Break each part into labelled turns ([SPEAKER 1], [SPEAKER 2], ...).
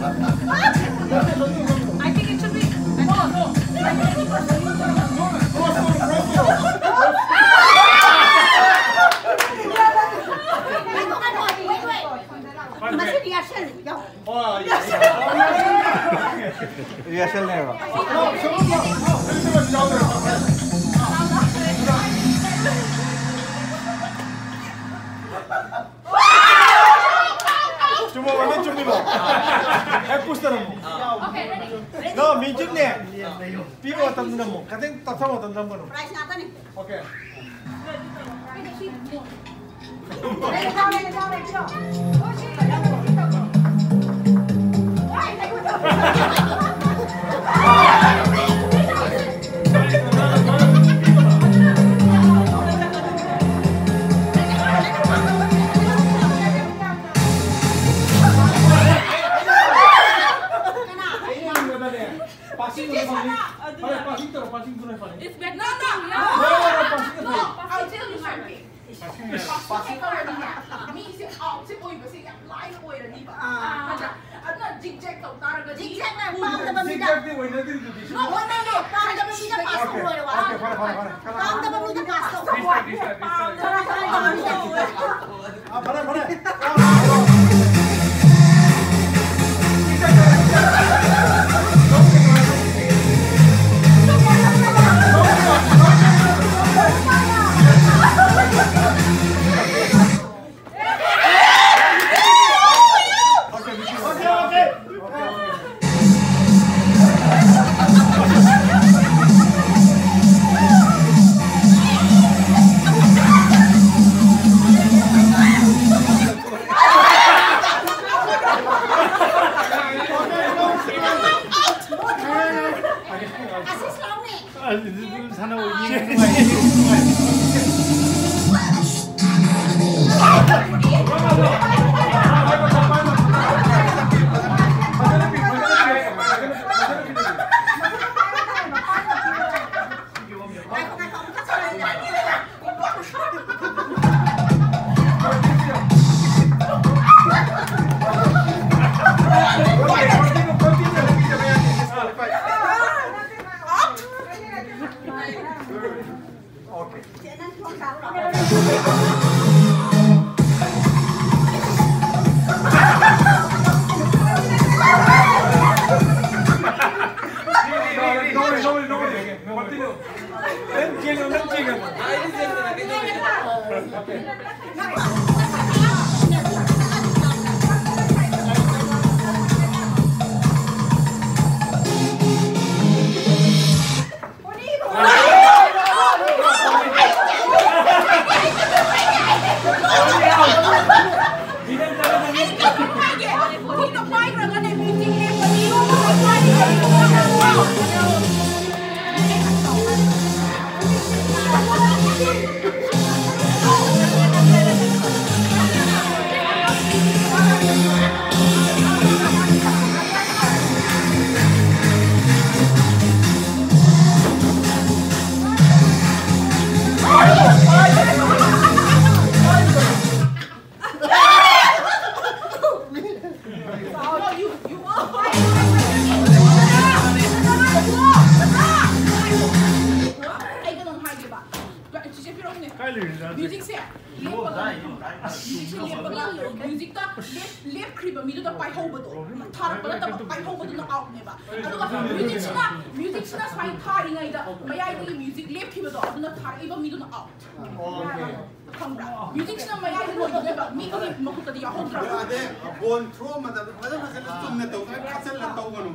[SPEAKER 1] I think it should be.
[SPEAKER 2] Masih reaction.
[SPEAKER 3] Oh,
[SPEAKER 4] Reaction never.
[SPEAKER 3] Cuma mana cuma lo. Hapus terus.
[SPEAKER 1] Okay, ready.
[SPEAKER 3] No, music ni. Pipo tandem mo. Kating tatama tandem mo.
[SPEAKER 2] Price nata nih.
[SPEAKER 3] Okay.
[SPEAKER 1] It's better. No.
[SPEAKER 5] I'll tell you something. Passing over the map. Me say out, say oi, but say line oi the diba. I'm not zigzag tau taraga.
[SPEAKER 2] Zigzag na pang dapat
[SPEAKER 3] Zigzag
[SPEAKER 2] mida.
[SPEAKER 3] ni wala din dito.
[SPEAKER 2] No, pang dapat mida pasok mo wala.
[SPEAKER 3] Okay, para.
[SPEAKER 2] Pang dapat mida pasok.
[SPEAKER 3] Para.
[SPEAKER 5] Music se music ta left kriba mi da pai ho bodo thar pa ta pai ho bodo na out ne ba aduga music sina sai thari ngai da mayai di music left kriba do aduna thar iba mi do na out khambra music sina mayai di no ba mi ko makuta di ya ho tra
[SPEAKER 6] ade bon throw ma da ma tum ne to khasal la to ganu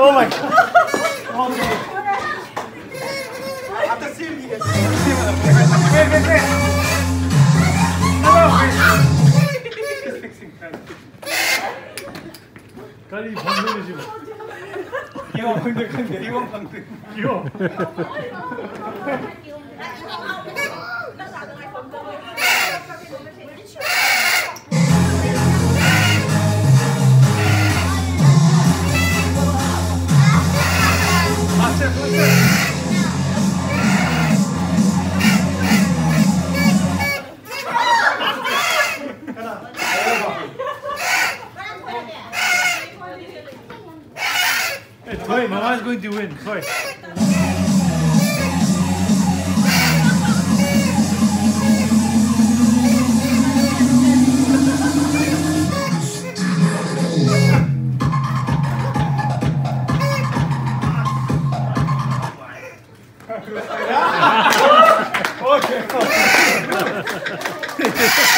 [SPEAKER 3] Oh my god. After seeing you. Wait. He's fixing that.
[SPEAKER 4] 빨리 방송이지 뭐.
[SPEAKER 3] 이원 방들.
[SPEAKER 4] 이거. Toy, Mama is going to win. Toy.
[SPEAKER 3] Okay.